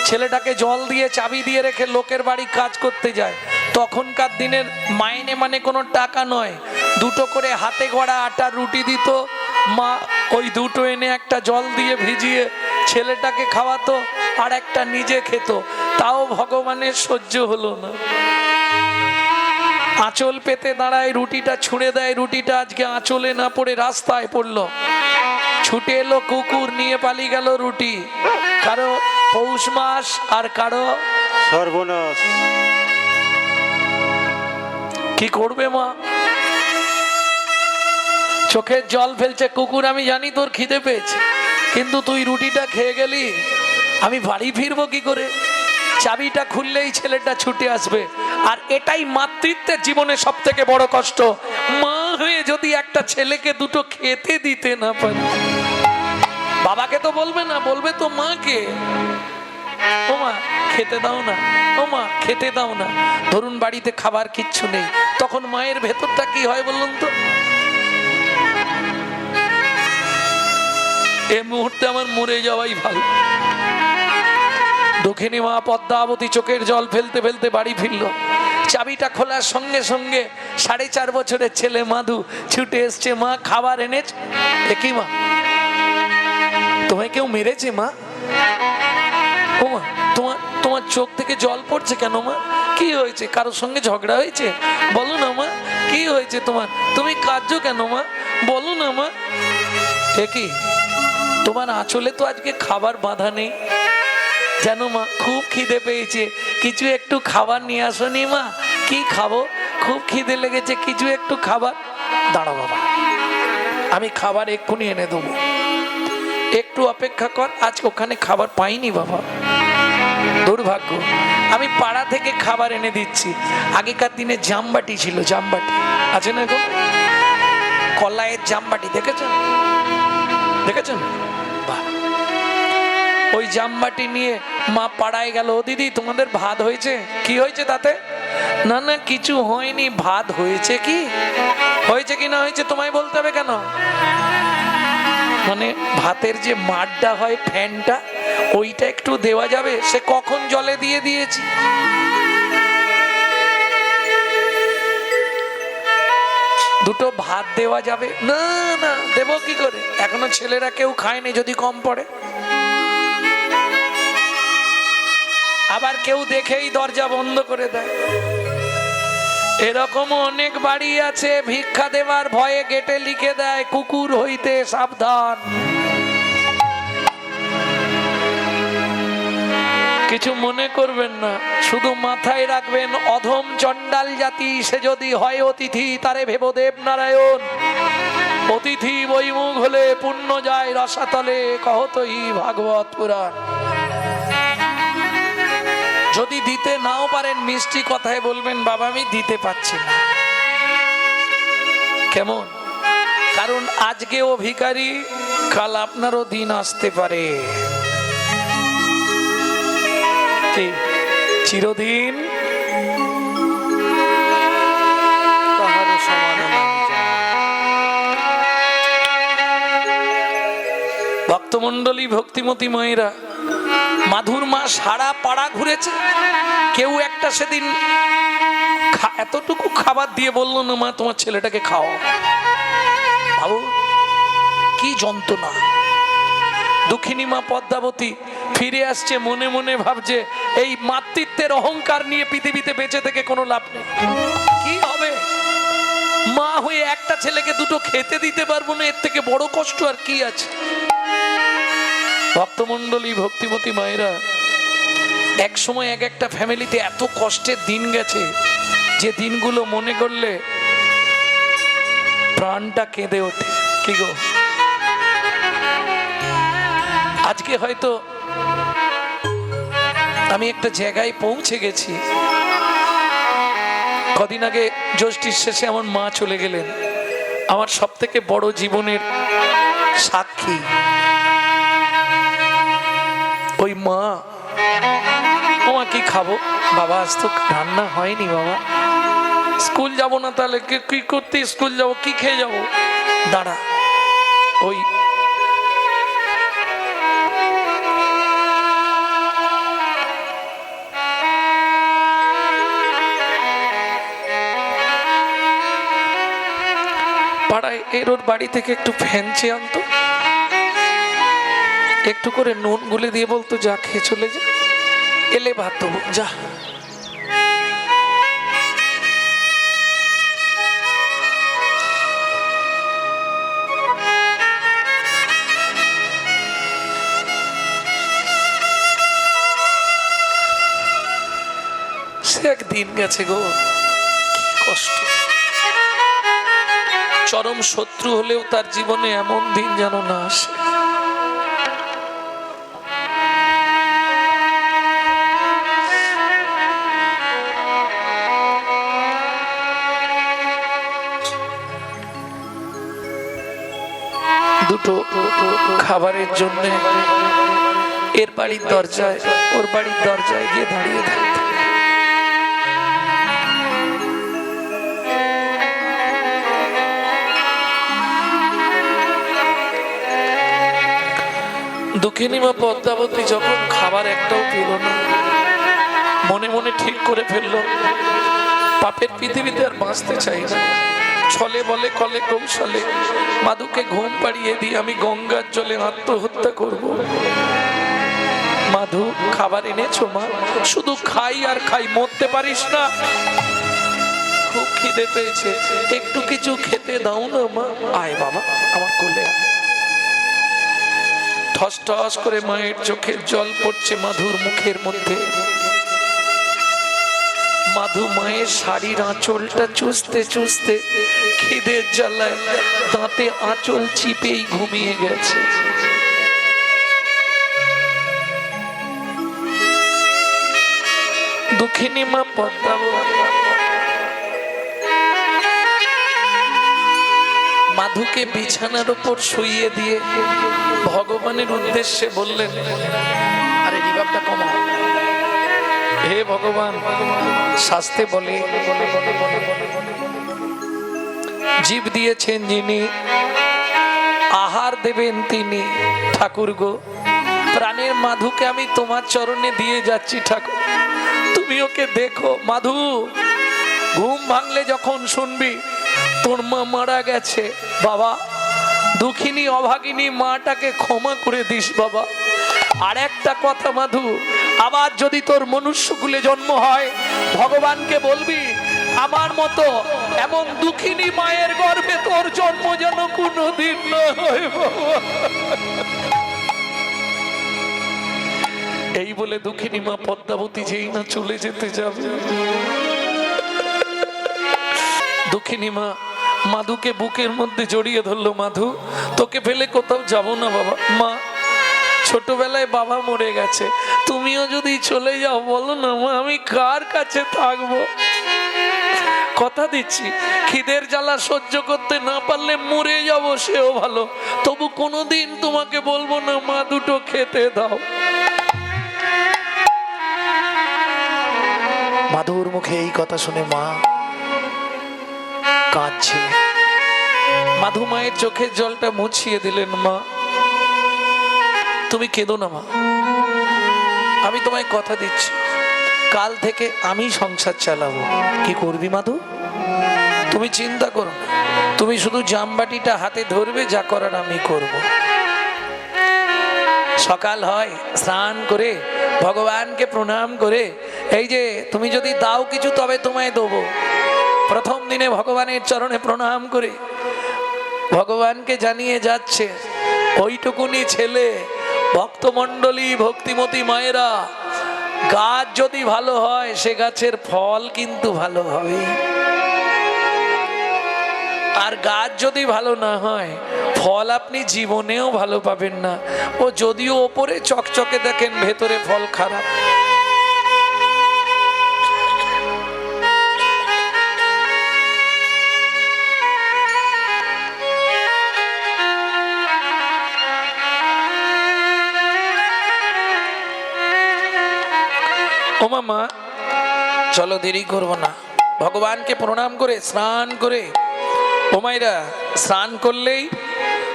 ছেলেটাকে জল দিয়ে চাবি দিয়ে রেখে লোকের বাড়ি কাজ করতে যায়। তখনকার দিনের মাইনে মানে কোনো টাকা নয়, দুটো করে হাতে গড়া আটার রুটি দিত মা, ওই দুটো এনে একটা জল দিয়ে ভিজিয়ে ছেলেটাকে খাওয়াতো আর একটা নিজে খেত। তাও ভগবানের সহ্য হলো না, আঁচল পেতে দাঁড়ায়, রুটিটা ছুঁড়ে দেয়, রুটিটা আজকে আঁচলে না পড়ে রাস্তায় পড়লো। ছুটে এলো কুকুর, নিয়ে পালিয়ে গেল রুটি। কারো পৌষ মাস আর কারো সর্বনাশ। কি করবে মা? চোখের জল ফেলছে। কুকুর, আমি জানি তোর খিদে পেয়েছে, কিন্তু তুই রুটিটা খেয়ে গেলি, আমি বাড়ি ফিরবো কি করে? চাবিটা খুললেই ছেলেটা ছুটে আসবে। আর এটাই মাতৃত্বের জীবনে সব থেকে বড় কষ্ট। মা হয়ে যদি একটা ছেলেকে দুটো খেতে দিতে না পারে, বাবাকে তো বলবে না, বলবে তো মাকে, ও মা খেতে দাও না, ও মা খেতে দাও না। ধরুন বাড়িতে খাবার কিচ্ছু নেই, তখন মায়ের ভেতরটা কি হয় বলুন তো? এই মুহূর্তে আমার মরে যাওয়াই ভালো। দক্ষিণী মা পদ্মাবতী চোখের জল ফেলতে ফেলতে বাড়ি ফিরল। চাবিটা খোলার সঙ্গে সঙ্গে 4.5 বছরের ছেলে মাধু ছুটে এসছে, মা খাবার এনেছ। দেখি মা, তোমায় কেউ মেরেছে মা? ও মা, তোমার চোখ থেকে জল পড়ছে কেন মা? কি হয়েছে? কারোর সঙ্গে ঝগড়া হয়েছে? বলো না মা, কি হয়েছে তোমার? তুমি কাঁদছো কেন মা? বলো না মা। কি তোমার আঁচলে তো আজকে খাবার বাঁধা নেই জানো মা? খুব খিদে পেয়েছে, কিছু একটু খাবার নিয়ে আসনি মা? কি খাবো? খুব খিদে লেগেছে, কিছু একটু খাবার। দাঁড়া বাবা, আমি খাবার এক্ষুনি এনে দেবো, একটু অপেক্ষা কর। আজ ওখানে খাবার পাইনি বাবা, দুর্ভাগ্য। আমি পাড়া থেকে খাবার এনে দিচ্ছি। আগেকার দিনে জামবাটি ছিল, জামবাটি আছে না এখন? কলাইয়ের জামবাটি দেখেছেন? দেখেছেন? বাহ, ওই জামবাটি নিয়ে মা পাড়ায় গেল। ও দিদি, তোমাদের ভাত হয়েছে? কি হয়েছে তাতে? না না কিছু হয়নি। ভাত হয়েছে কি? হয়েছে কি না হয়েছে তোমায় বলতে হবে কেন? মানে ভাতের যে মাড়টা হয়, ফ্যানটা, ওইটা একটু দেওয়া যাবে? সে কখন জলে দিয়ে দিয়েছি। দুটো ভাত দেওয়া যাবে না? না দেবো কি করে? এখনো ছেলেরা কেউ খায়নি, যদি কম পড়ে। আবার কেউ দেখেই দরজা বন্ধ করে দেয়। এরকম অনেক বাড়ি আছে, ভিক্ষা দেওয়ার ভয়ে গেটে লিখে দেয়, কুকুর হইতে সাবধান। কিছু মনে করবেন না, শুধু মাথায় রাখবেন, অধম চণ্ডাল জাতি সে যদি হয় অতিথি, তারে ভেবো দেব নারায়ণ। অতিথি বৈমুখ হলে পুণ্য যায় রসাতলে, কহতই ভাগবত পুরাণ। যদি দিতে নাও পারেন, মিষ্টি কথায় বলবেন, বাবা আমি দিতে পারছি না। কেমন? কারণ আজকে ও ভিখারি, কাল আপনারও দিন আসতে পারে। চিরদিন ভক্তমন্ডলী, ভক্তিমতী মায়েরা, মাধুর মা সারা পাড়া ঘুরেছে, কেউ একটা সেদিন এতটুকু খাবার দিয়ে বললো না, মা তোমার ছেলেটাকে খাও। ভাবো কি যন্ত্রণা। দক্ষিণী মা পদ্মাবতী ফিরে আসছে, মনে মনে ভাবছে, এই মাতৃত্বের অহংকার নিয়ে পৃথিবীতে বেঁচে থেকে কোনো লাভ নেই। কি হবে? মা হয়ে একটা ছেলেকে দুটো খেতে দিতে পারবো না, এর থেকে বড় কষ্ট আর কি আছে? ভক্তমন্ডলী, ভক্তিমতী মায়েরা, এক সময় এক একটা ফ্যামিলিতে এত কষ্টের দিন গেছে, যে দিনগুলো মনে করলে প্রাণটা কেঁদে ওঠে। কি গো, আজকে হয়তো আমি একটা জায়গায় পৌঁছে গেছি। কদিন আগে জ্যৈষ্ঠীর শেষে আমার মা চলে গেলেন, আমার সব থেকে বড় জীবনের সাক্ষী ওই মা। ওমা কি খাবো বাবা, আজ তো রান্না হয়নি বাবা। স্কুল যাব না তাহলে কি করতে স্কুল যাব, কি খেয়ে যাব? দাঁড়া, ওই পাড়ায় এর ওর বাড়ি থেকে একটু ফ্যানচে আনতো, একটু করে নুন গুলে দিয়ে বলতো যা খেয়ে চলে যা, এলে ভাত দেবো যা। সে একদিন গেছে গো, কি কষ্ট। চরম শত্রু হলেও তার জীবনে এমন দিন যেন না আসে। দুটো খাবারের জন্য এর বাড়ির দরজায় ওর বাড়ির দরজায় গিয়ে দাঁড়িয়ে থাকতে। দুঃখিনী মা পদ্মাবতী যখন খাবার একটাও পেল না, মনে মনে ঠিক করে ফেললো পাপের পৃথিবীতে আর বাঁচতে চাই না। ছলে বলে কলে কৌশলে মাধুকে ঘুম পাড়িয়ে দিয়ে আমি গঙ্গার জলে আত্মহত্যা করব। মাধু খাবার এনেছো মা? শুধু খাই আর খাই, মরতে পারিস না? খুব খিদে পেয়েছে, একটু কিছু খেতে দাও না মা। আয় বাবা আমার কোলে আয়। ঠস ঠস করে মায়ের চোখের জল পড়ছে মাধুর মুখের মধ্যে। মাধু মায়ের শাড়ির আঁচলটা চুষতে চুষতে খিদের জ্বালায় দাঁতে আঁচল চিপেই ঘুমিয়ে গেছে। দুঃখিনী মা পদ্মাবতী মাধুকে বিছানার উপর শুইয়ে দিয়ে ভগবানের উদ্দেশ্যে বললেন, আরে রিভাবটা কমা, হে ভগবান। শাস্ত্রে বলে জীব দিয়েছেন যিনি, আহার দেবেন তিনি। ঠাকুর গো, প্রাণের মাধুকে আমি তোমার চরণে দিয়ে যাচ্ছি ঠাকুর, তুমি ওকে দেখো। মাধু, ঘুম ভাঙলে যখন শুনবি তোর মা মারা গেছে, বাবা দুঃখিনী অভাগিনী মাটাকে ক্ষমা করে দিস বাবা। আর একটা কথা মাধু, আবার যদি তোর মনুষ্যকুলে জন্ম হয়, ভগবানকে বলবি আমার মতো এমন দুঃখিনী মায়ের গর্ভে তোর জন্ম যেন কোনোদিন না হয় বাবা। এই বলে দুঃখিনী মা পদ্মাবতী যেই না চলে যেতে যাবে, দুঃখিনী মা মাধুকে বুকের মধ্যে জড়িয়ে ধরলো। মাধু, তোকে ফেলে কোথাও যাব না বাবা। মা, ছোটবেলায় বাবা মরে গেছে, তুমিও যদি চলে যাও বলো না মা, আমি কার কাছে থাকবো? কথা দিচ্ছি, খিদের জ্বালা সহ্য করতে না পারলে মরে যাব সেও ভালো, তবু কোনোদিন তোমাকে বলবো না মা দুটো খেতে দাও। মাধুর মুখে এই কথা শুনে মা কাঁদছে। মাধু মায়ের চোখের জলটা মুছিয়ে দিলেন। মা তুমি কেঁদো না মা, আমি তোমায় কথা দিচ্ছি কাল থেকে আমি সংসার চালাবো। কি করবি মাধু? তুমি চিন্তা করো না, তুমি শুধু জামবাটিটা হাতে ধরবে, যা করার আমি করব। সকাল হয়, স্নান করে ভগবানকে প্রণাম করে, এই যে তুমি যদি দাও কিছু তবে তোমায় দেবো। প্রথম দিনে ভগবানের চরণে প্রণাম করে ভগবানকে জানিয়ে যাচ্ছে, ওইটুকুনি ছেলে ভক্তমণ্ডলী ভক্তিমতী মায়েরা, গাছ যদি ভালো হয় সে গাছের ফল কিন্তু ভালো হবে, আর গাছ যদি ভালো না হয় ফল আপনি জীবনেও ভালো পাবেন না। ও যদিও ওপরে চকচকে দেখেন, ভেতরে ফল খারাপ। ও মামা, চলো দেরি করবো না। ভগবানকে প্রণাম করে স্নান করে, ও মায়েরা স্নান করলেই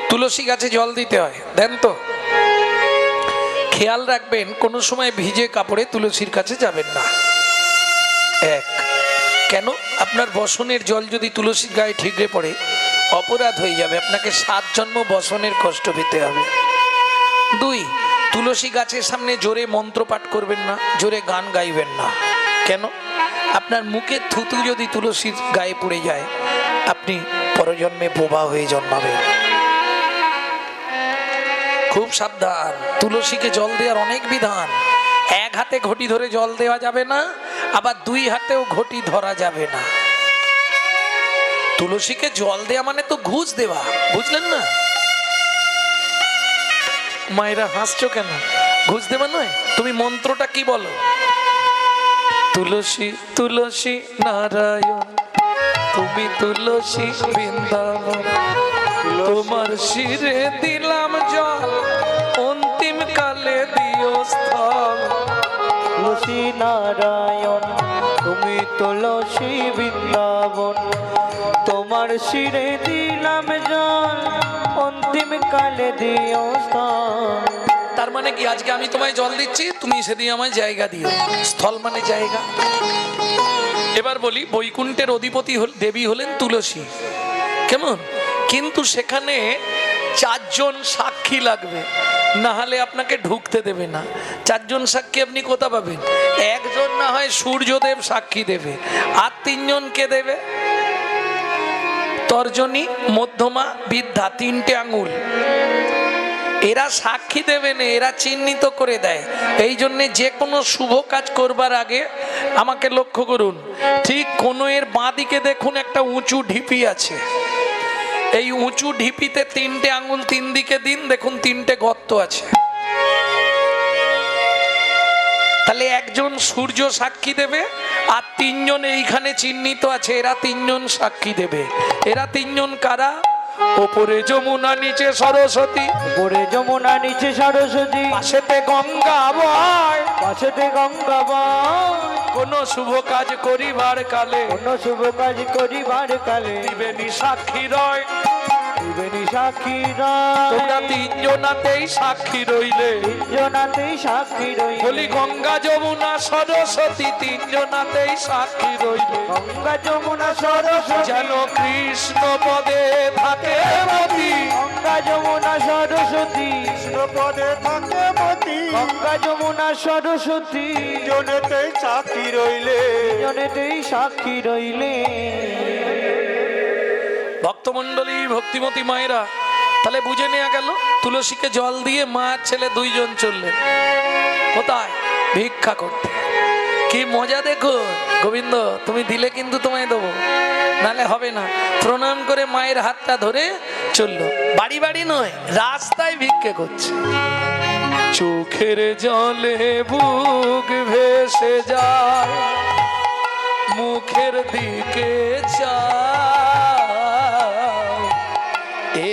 তুলসী গাছে জল দিতে হয়, দেন তো? খেয়াল রাখবেন কোনো সময় ভিজে কাপড়ে তুলসীর কাছে যাবেন না। এক, কেন? আপনার বসনের জল যদি তুলসীর গায়ে ঠিকরে পড়ে অপরাধ হয়ে যাবে, আপনাকে 7 জন্ম বসনের কষ্ট পেতে হবে। 2, তুলসী গাছের সামনে জোরে মন্ত্র পাঠ করবেন না, জোরে গান গাইবেন না। কেন? আপনার মুখে থুতু যদি তুলসীর গায়ে পড়ে যায়, আপনি পরজন্মে বোবা হয়ে জন্মাবেন। খুব সাবধান। তুলসীকে জল দেওয়ার অনেক বিধান। 1 হাতে ঘটি ধরে জল দেওয়া যাবে না, আবার 2 হাতেও ঘটি ধরা যাবে না। তুলসীকে জল দেওয়া মানে তো ঘুষ দেওয়া, বুঝলেন না? মায়েরা হাসছো কেন? ঘুষ দেওয়া নয়। তুমি মন্ত্রটা কি বলো? তুলসী তুলসী নারায়ণ, তুমি তুলসী বৃন্দাবন, তোমার শিরে দিলাম জল, অন্তিম কালে দিও স্থল। তুলসী নারায়ণ, তুমি তুলসী বৃন্দাবন, তোমার শিরে দিলাম জল, অন্তিম কালে দিও স্থল। তার মানে কি, আজকে আমি তোমায় জল দিচ্ছি, তুমি সেদিন আমায় জায়গা দিও। স্থল মানে জায়গা। এবার বলি, বৈকুণ্ঠের অধিপতি দেবী হলেন তুলসী, কেমন? কিন্তু সেখানে 4 জন সাক্ষী লাগবে, না হলে আপনাকে ঢুকতে দেবে না। 4 জন সাক্ষী আপনি কোথা পাবেন? 1 জন না হয় সূর্যদেব সাক্ষী দেবে, আর 3 জন কে দেবে? তর্জনী, মধ্যমা, বৃদ্ধা, 3টে আঙুল। এরা সাক্ষী দেবেন, এরা চিহ্নিত করে দেয়। এই জন্যে যে কোনো শুভ কাজ করবার আগে আমাকে লক্ষ্য করুন, ঠিক কোণের বাঁ দিকে দেখুন একটা উঁচু ঢিপি আছে। এই উঁচু ঢিপিতে 3টে আঙুল 3 দিকে দিন, দেখুন 3টে গর্ত আছে। তাহলে 1 জন সূর্য সাক্ষী দেবে, আর 3 জন এইখানে চিহ্নিত আছে, এরা 3 জন সাক্ষী দেবে। এরা 3 জন কারা? ওপরে যমুনা, নিচে সরস্বতী। উপরে যমুনা, নিচে সরস্বতী, পাশেতে গঙ্গা বয়, পাশেতে গঙ্গা বয়। কোন শুভ কাজ করিবার কালে, কোন শুভ কাজ করিবার কালে, দিবেনি সাক্ষী রয়। দিবেনি সাক্ষী রয়। তোমরা 3 জনাতেই সাক্ষী রইলে, 3 জনাতেই সাক্ষী রইলে। বলি গঙ্গা যমুনা সরস্বতী 3 জনাতেই সাক্ষী রইলে। গঙ্গা যমুনা সরস্বতী, যেন কৃষ্ণ পদে থাকে মতি। গঙ্গা যমুনা সরস্বতী, কৃষ্ণ পদে থাকে মতি। গঙ্গা যমুনা সরস্বতী, জনেতেই সাক্ষী রইলে। জনেতেই সাক্ষী রইলে। ভক্তমণ্ডলী, ভক্তিমতী মায়েরা, তাহলে বুঝে নেওয়া গেল, তুলসীকে জল দিয়ে মা আর ছেলে 2 জন চললেন কোথায়? ভিক্ষা করতে। কি মজা দেখো! গোবিন্দ, তুমি দিলে কিন্তু তোমায় দেবো, নালে হবে না। প্রণাম করে মায়ের হাতটা ধরে চললো। বাড়ি বাড়ি নয়, রাস্তায় ভিক্ষে করছে। চোখের জলে বুক ভেসে যায়, মুখের দিকে চায়,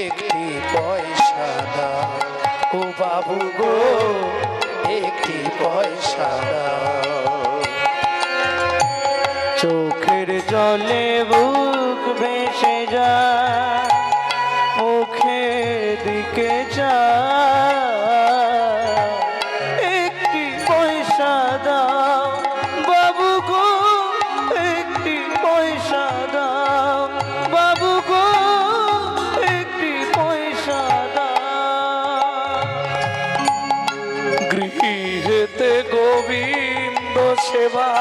একটি পয়সা দাও ও বাবু গো, একটি পয়সা দাও। চোখের জলে বুক ভেসে যায়, মুখের দিকে চায়, একটি পয়সা দাও বাবু গো, একটি পয়সা দাও বাবু গো, একটি পয়সা দাও। গৃহেতে গোবিন্দ সেবা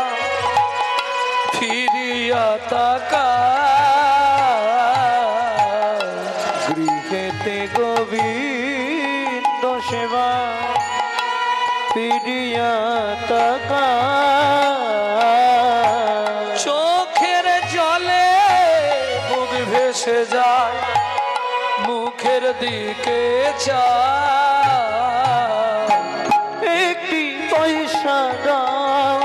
ফিরিয়া তাকায়, গৃহেতে গোবিন্দ সেবা ফিরিয়া তাকায়। চোখের জলে বুক ভেসে যায়, মুখের দিকে চায়, একটি পয়সা দাও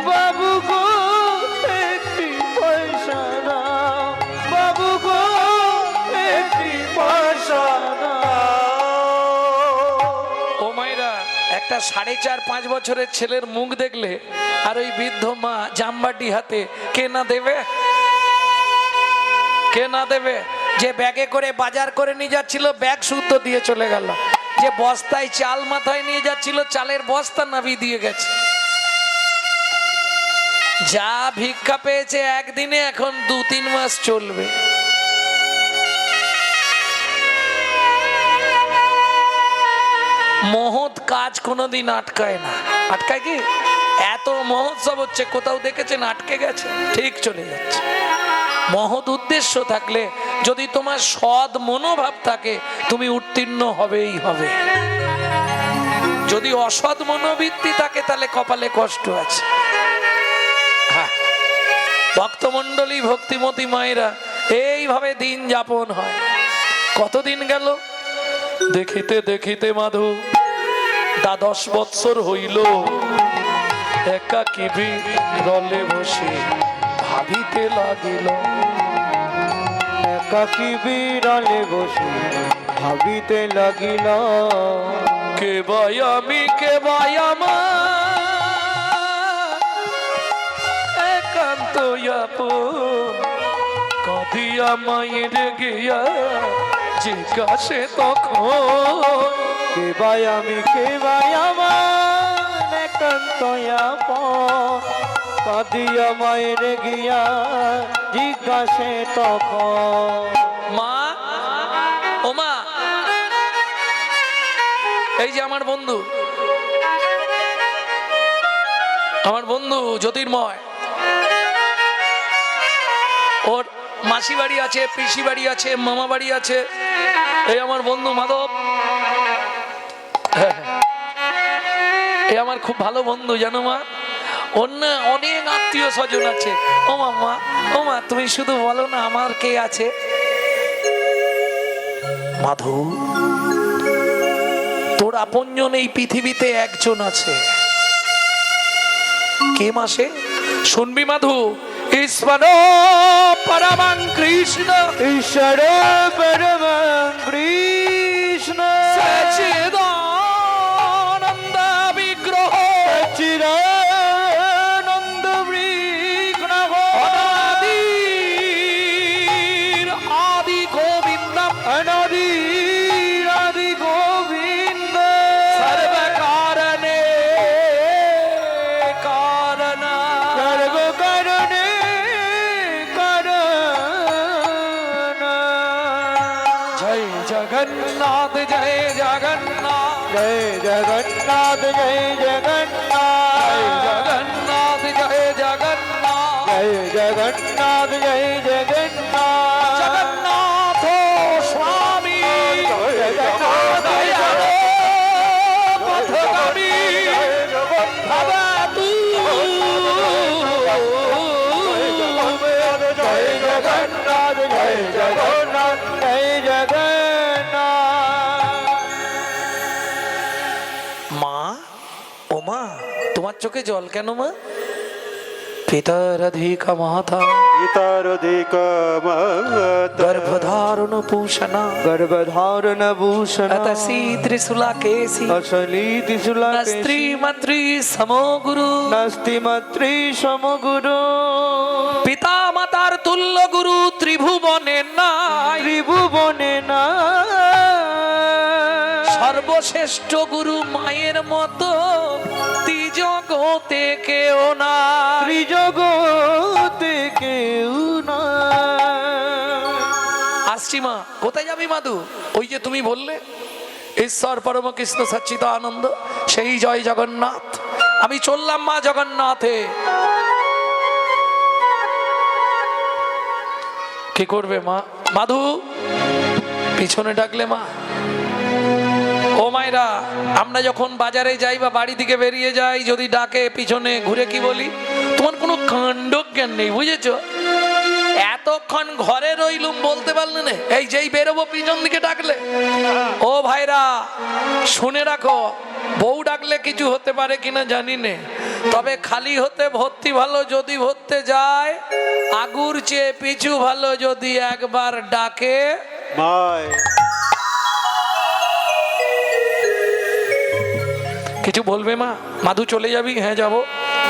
বাবু গো, একটি পয়সা দাও বাবু গো, একটি পয়সা দাও। ও মায়েরা, একটা 4.5-5 বছরের ছেলের মুখ দেখলে আর ওই বৃদ্ধ মা জামবাটি হাতে, কে না দেবে? কে না দেবে? যে ব্যাগে করে বাজার করে নিয়ে যাচ্ছিল, ব্যাগ শুদ্ধ দিয়ে চলে গেল। যে বস্তায় চাল মাথায় নিয়ে যাচ্ছিল, চালের বস্তা নামিয়ে দিয়ে গেছে। যা ভিক্ষা পেয়েছে একদিনে, এখন 2-3 মাস চলবে। মহৎ কাজ কোনোদিন আটকায় না। আটকায় কি? এত মহোৎসব হচ্ছে, কোথাও দেখেছেন আটকে গেছে? ঠিক চলে যাচ্ছে। মহৎ উদ্দেশ্য থাকলে, যদি তোমার সৎ মনোভাব থাকে, তুমি উত্তীর্ণ হবেই হবে। যদি অসৎ মনোবৃত্তি থাকে, তাহলে কপালে কষ্ট আছে। হ্যাঁ, ভক্তমণ্ডলী, ভক্তিমতী মায়েরা, এইভাবে দিন যাপন হয়। কতদিন গেল? দেখিতে দেখিতে মাধু 10 বৎসর হইল, একাকী বিরলে বসে ভাবিতে লাগিল। একাকী বিরলে বসে ভাবিতে লাগিল। কে ভাই আমি, কে ভাই আমার, একান্ত আপন, কাঁদিয়া মায়ের গিয়া জিজ্ঞাসে তখন। কে ভাই আমি, কে ভাই আমার, একান্ত আপন, কাঁদিয়া মায়ের গিয়া জিজ্ঞাসে তখন। মা, ও মা, এই যে আমার বন্ধু, আমার বন্ধু জ্যোতির্ময়, ওর মাসি বাড়ি আছে, পিসি বাড়ি আছে, মামা বাড়ি আছে। এই আমার বন্ধু মাধব, এই আমার খুব ভালো বন্ধু, জানো মা। অন্য অনেক আত্মীয় স্বজন আছে। ও মামা, ও মা, তুমি শুধু বলো না আমার কে আছে। মাধু, তোর আপনজন এই পৃথিবীতে একজন আছে। কে মাসে? শুনবি মাধু? ঈশ্বর পরমং কৃষ্ণ, ঈশ্বর পরমং কৃষ্ণ, সচ্চিদানন্দ বিগ্রহ, সচ্চিদানন্দ বিগ্রহ, অনাদির আদি গোবিন্দম, অনাদির আদি গোবিন্দ, সর্বকারণে কারণ, সর্বকারণে কারণ। জয় জগন্নাথ, জয় জগন্নাথ, জয় জগন্নাথ, জয় জগন্নাথ, জয় জগন্নাথ, জয় জগন্নাথ, জয় জগন্নাথ, জগন্নাথ স্বামী, জগন্নাথ, পথগামী ভবতু। জয় জগন্নাথ, জয় জগন্নাথ, জয় জগন্নাথ। মা, ও মা, তোমার চোখে জল কেন মা? পিতার অধিক মাতা, পিতারধিক মাতা, গর্ভধারণ পোষণা, গর্ভধারণ ভূষণ, তসি ত্রিশুলা কেসি, অসলি ত্রিশুলা স্ত্রী মন্ত্রী সমগুরু, নাস্তি মাতৃ সমগুরু, পিতা মাতার তুল্য গুরু ত্রিভুবনে নাই, ত্রিভুবনে না, সর্বশ্রেষ্ঠ গুরু মায়ের মতো ত্রিজগতে কেউ না। ত্রিজগতে কেউ না। আসছি মা। কোথায় যাবি মাধু? ওই যে তুমি বললে ঈশ্বর পরম কৃষ্ণ সচ্চিদানন্দ, সেই জয় জগন্নাথ। আমি চললাম মা জগন্নাথে। কি করবে মা? মাধু, পিছনে ডাকলে মা। ও মায়েরা, আমরা যখন বাজারে যাই বা বাড়ি থেকে বেরিয়ে যাই, যদি ডাকে পিছনে ঘুরে কি বলি? তোমার কোনো কাণ্ড জ্ঞান নেই, বুঝেছো? এতক্ষণ ঘরে রইলুম বলতে পারলে না, এই যেই বেরোবো পিছন দিকে ডাকলে। ও ভাইরা, শুনে রাখো, বউ ডাকলে কিছু হতে পারে কিনা জানি না, তবে খালি হতে ভর্তি ভালো যদি ভরতে যায়, আগুর চেয়ে পিছু ভালো যদি একবার ডাকে মায়। কিছু বলবে মা? মাধু চলে যাবি? হ্যাঁ যাব।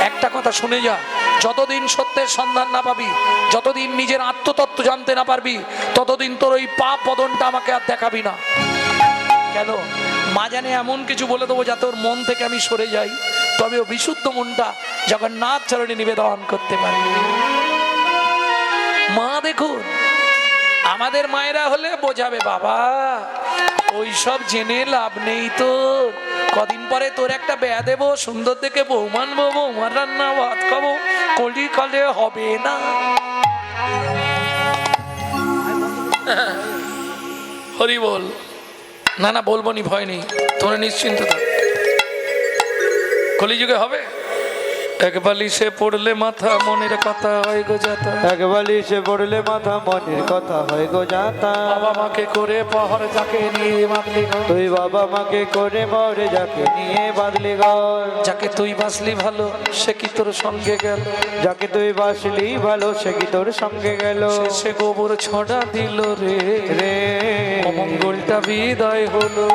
একটা কথা শুনে যা, যতদিন সত্যের সন্ধান না পাবি, যতদিন নিজের আত্মতত্ত্ব জানতে না পারবি, ততদিন তোর ওই পাপ পদনটা আমাকে আর দেখাবি না। কেন? মা জানে এমন কিছু বলে দেবো যাতে ওর মন থেকে আমি সরে যাই, তবে ও বিশুদ্ধ মনটা জগন্নাথ চরণে নিবেদন করতে পারি। মা দেখুন, আমাদের মায়েরা হলে বোঝাবে, বাবা ওইসব জেনে লাভ নেই তো। কদিন পরে তোর একটা বেয়া দেবো, সুন্দর দেখে বউ মানবো, বৌমার রান্না ভাত খাবো, কলি কালে হবে না। হরি বল। না না বলবো নি, ভয় নেই, তোমরা নিশ্চিন্ত থাক। কলিযুগে হবে। এক বালিশে পড়লে মাথা মনের কথা হয় গো যাতা, এক বালিশে পড়লে মাথা মনের কথা হয় গো যাতা। বাবা মাকে করে পহর যাকে নিয়ে বাঁধলি ঘর, তুই বাবা মাকে করে পরে যাকে নিয়ে বাঁধলি ঘর। যাকে তুই বাঁচলি ভালো সে কি তোর সঙ্গে গেল, যাকে তুই বাসলি ভালো সে কি তোর সঙ্গে গেল। সে গোবর ছড়া দিল রে রে অমঙ্গলটা বিদায় হলো।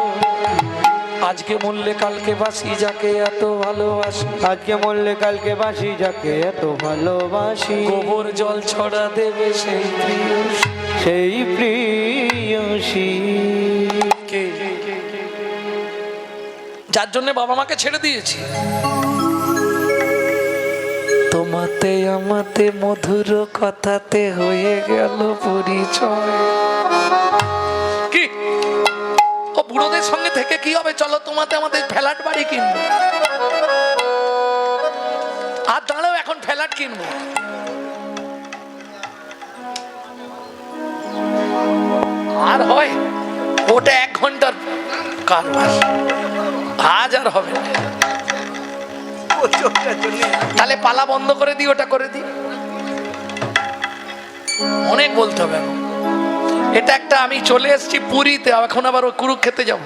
আজকে মরলে কালকে বাসি যাকে এত ভালোবাসি, আজকে মরলে কালকে বাসি যাকে এত ভালোবাসি। গোবর জল ছড়া দেবে সেই প্রিয়সী। সেই প্রিয়সী কে? যার জন্য বাবা মাকে ছেড়ে দিয়েছি। তোমাতে আমাতে মধুর কথাতে হয়ে গেল পরিচয়। কি ও বুড়োদের সঙ্গে থেকে কি হবে? চলো তোমাতে আমাদের ফ্ল্যাট বাড়ি কিনবো। আর দাঁড়াও, এখন ফ্ল্যাট কিনবো। আর হয় ওটা 1 ঘন্টার কারবার, আজ আর হবে না। তাহলে পালা বন্ধ করে দিই, ওটা করে দিই। অনেক বলতে হবে। এটা একটা, আমি চলে এসেছি পুরীতে, এখন আবার ওই কুরুক্ষেত্রে যাব।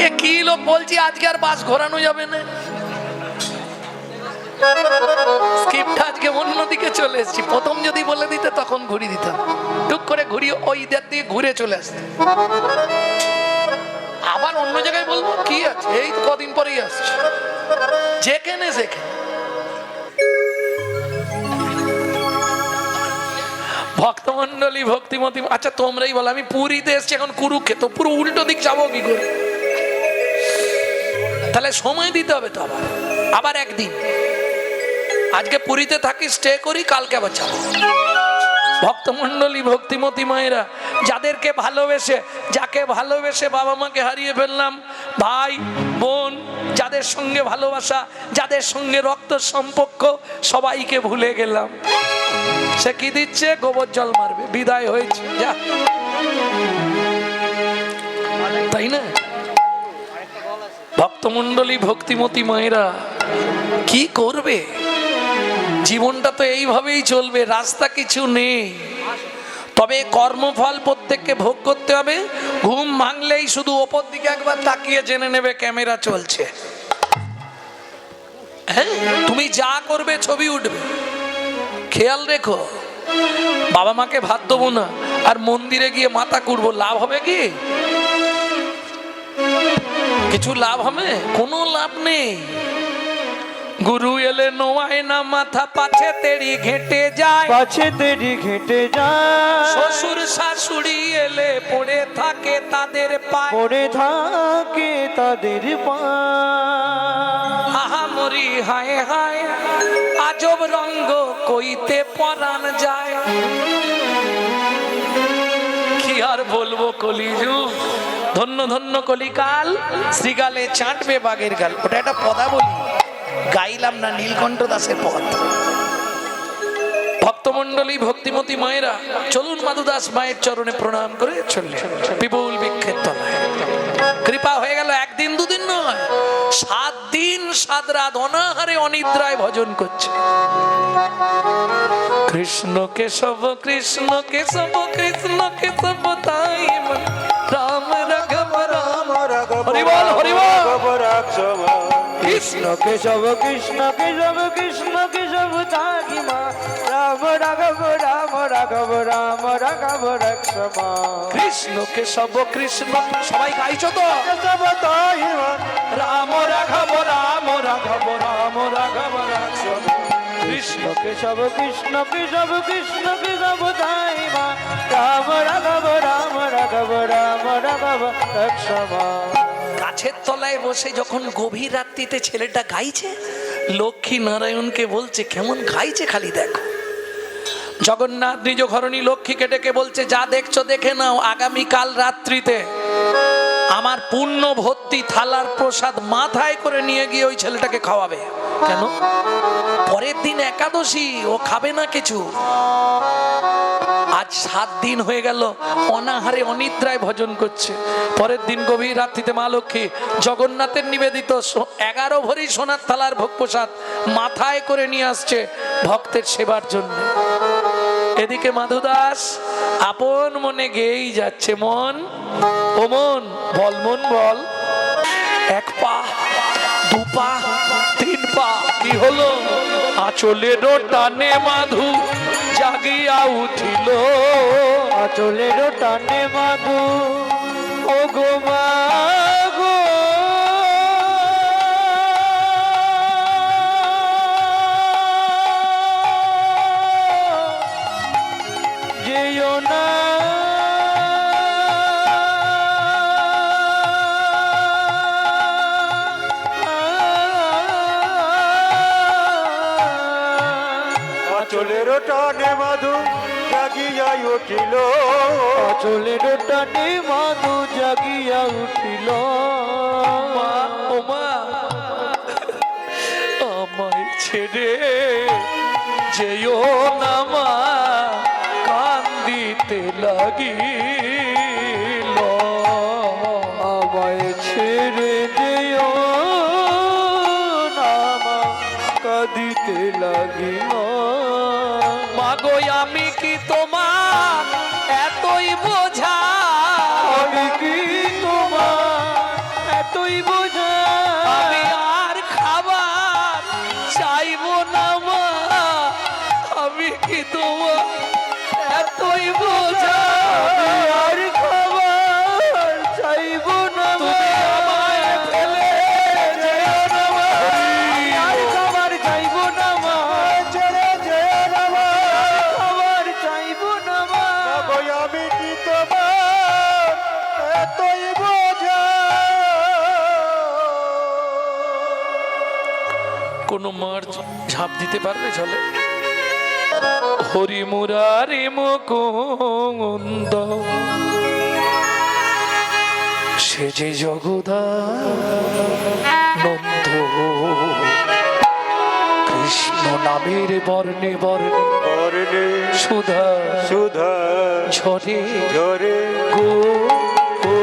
এ কি লোক বলছি, আজকে আর বাস ঘোরানো যাবে না। স্ক্রিপ্ট আজকে অন্যদিকে চলে এসেছি। প্রথম যদি বলে দিতে তখন ঘুরিয়ে দিতাম, টুক করে ঘুরিয়ে ওই দিক দিয়ে ঘুরে চলে আসতে। আবার অন্য জায়গায় বলবো কি আছে, এই কদিন পরেই আসছে, যেখানে সেখানে। ভক্তমন্ডলী ভক্তিমতী, আচ্ছা তোমরাই বলো, আমি পুরীতে এসছি, এখন কুরুক্ষেত্র, পুরো উল্টো দিক যাবো কি করে? তাহলে সময় দিতে হবে তো। আবার একদিন, আজকে পুরীতে থাকি, স্টে করি, কালকে আবার যাবো। ভক্তমন্ডলী ভক্তিমতী মায়েরা, যাদেরকে ভালোবেসে, যাকে ভালোবেসে বাবা মাকে হারিয়ে ফেললাম, ভাই বোন, যাদের সঙ্গে ভালোবাসা, যাদের সঙ্গে রক্ত সম্পর্ক, সবাইকে ভুলে গেলাম। সে কি দিচ্ছে? গোবর জল মারবে, বিদায় হয়েছে, যা। তাই না? ভক্তমন্ডলী ভক্তিমতী মায়েরা কি করবে? জীবনটা তো এইভাবেই চলবে, রাস্তা কিছু নেই। তবে কর্মফল প্রত্যেককে ভোগ করতে হবে। ঘুম ভাঙলেই শুধু ওপর দিকে একবার তাকিয়ে জেনে নেবে ক্যামেরা চলছে। হ্যাঁ, তুমি যা করবে ছবি উঠবে, খেয়াল রেখো। বাবা মাকে ভাত দেবো না আর মন্দিরে গিয়ে মাথা কুড়বো, লাভ হবে কি? কিছু লাভ হবে? কোনো লাভ নেই। গুরু এলে নোয়ায় না মাথা, পাছে তেরি ঘেটে যায়, পাছে তেরি ঘেটে যায়। শ্বশুর শাশুড়ি এলে পড়ে থাকে তাদের পায়, পড়ে থাকে তাদের পায়। আহা মরি হায় হায়, আজব রঙ্গ কইতে পরাণ যায়। কি আর বলবো, কলিযুগ। ধন্য ধন্য কলিকাল, শ্রীগালে চাটবে বাগের গাল। ওটা একটা পদাবলী, গাইলাম না, নীলকণ্ঠ দাসের পদ। ভক্তমন্ডলী ভক্তিমতী মায়েরা, চলুন মাধুদাস মায়ের চরণে প্রণাম করে চললেন বিপুল বৃক্ষের তলায়। কৃপা হয়ে গেল, একদিন দুদিন নয়, 7 দিন 7 রাত অনাহারে অনিদ্রায় ভজন করছে। কৃষ্ণ কেশব কৃষ্ণ কেশব কৃষ্ণ কেশব তাই মন, রাম রাঘব রাম রাঘব, হরি বল হরি বল। কৃষ্ণ কেশব কৃষ্ণ কেশব কৃষ্ণ কেশব তাই মা, রাম রাঘব রাম রাঘব রাম রাঘব রক্ষমা। কৃষ্ণ কেশব কৃষ্ণ, সবাই গাইছো তো? কেশব তাই মা, রাম রাঘব রাম রাঘব রাম রাঘব রক্ষমা। কৃষ্ণ কেশব কৃষ্ণ কেশব কৃষ্ণ কেশব তাই মা, রাম রাঘব রাম রাঘব রাম রাঘব রক্ষমা। গাছের তলায় বসে যখন গভীর রাত্রিতে ছেলেটা গাইছে, লক্ষ্মী নারায়ণকে বলছে, কেমন গাইছে খালি দেখো। জগন্নাথ নিজ ঘরণী লক্ষ্মীকে ডেকে বলছে, যা দেখছো দেখে নাও, আগামীকাল রাত্রিতে আমার পূর্ণ ভর্তি থালার প্রসাদ মাথায় করে নিয়ে গিয়ে ওই ছেলেটাকে খাওয়াবে। কেন? পরের দিন একাদশী, ও খাবে না কিছু। আজ 7 দিন হয়ে গেল অনাহারে অনিদ্রায় ভজন করছে। পরের দিন গভীর রাত্রিতে মা লক্ষ্মী জগন্নাথের নিবেদিত 11 ভরি সোনার থালার ভোগ প্রসাদ মাথায় করে নিয়ে আসছে ভক্তের সেবার জন্য। এদিকে মাধুদাস আপন মনে গেয়েই যাচ্ছে, মন ও মন বল, মন বল, 1 পা 2 পা 3 পা, কি হলো? আঁচলের টানে মাধু জাগিয়া উঠিল, আঁচলের টানে মাধু ও গো মা গো, যেও না আচলের টানে মাধু জাগিয়া উঠিল, আঁচলের টানে মাধু জাগিয়া উঠিল। মা ও মা, আমায় ছেড়ে যেও না মা, কান্দিতে লাগিল। আমায় ছেড়ে যেও না মা, কাঁদিতে লাগিল। মাগো আমি কি তোমার এতই বোঝা, আমি কি তোমার এতই বোঝা, আমি আর খাবার চাইবো না মা, আমি কি তোমার এতই বোঝা, আমি আর খাবার চাইব না মা, তুমি আমায় ফেলে যেও না মা। আর খাবার চাইব না মা, ছেড়ে যেও না মা, খাবার চাইব না মা। ওই আমি কি তোমার এতই বোঝা। কোন মার ঝাঁপ দিতে পারবে জলে? হরি মুরারি মুকুন্দ সে যে জগদানন্দ, কৃষ্ণ নামের বর্ণে বর্ণে বর্ণে সুধা সুধা ঝরে ঝরে গো গো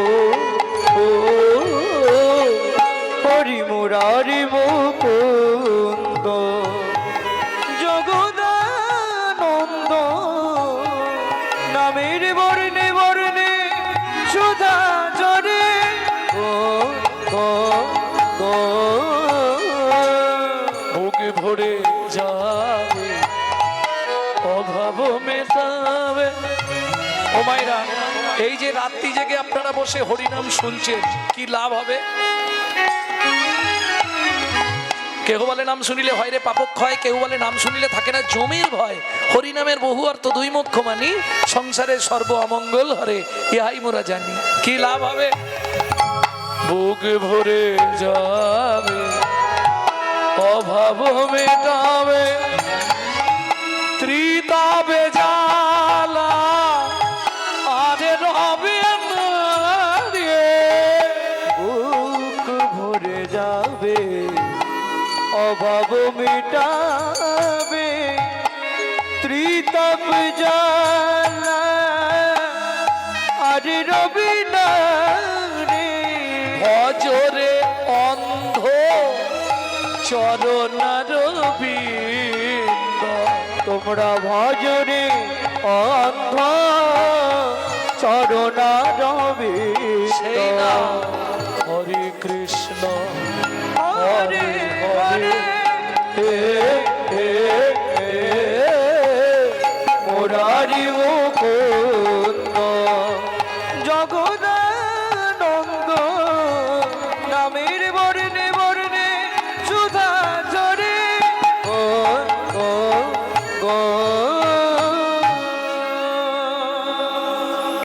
গো। হরি মুরারি মুকুন্দ জগদানন্দ, নামের বর্ণে বর্ণে সুধা ঝরে গো গো গো। বুকে ভরে যাবে অভাব মেটাবে। ও মায়েরা, এই যে রাত্রি জেগে আপনারা বসে হরিনাম শুনছেন, কি লাভ হবে? কেউ বলে নাম শুনিলে হয় রে পাপক্ষয়, কেউ বলে নাম শুনিলে থাকে না জমির ভয়। হরিনামের বহু অর্থ, 2 মুখ্য মানি, সংসারের সর্ব অমঙ্গল হরে, ইহাই মোরা জানি। কি লাভ হবে? বুক ভরে যাবে অভাব মেটাবে, ত্রিতাবে জ্বালা আরে রবে না রে। বুক ভরে যাবে অভাব মিটাবে, ত্রিতাপ জ্বালা আর রবি না রে। ভজরে অন্ধ চরণার বিন্দ, তোমরা ভজরে অন্ধ চরণা রবি সেই নাম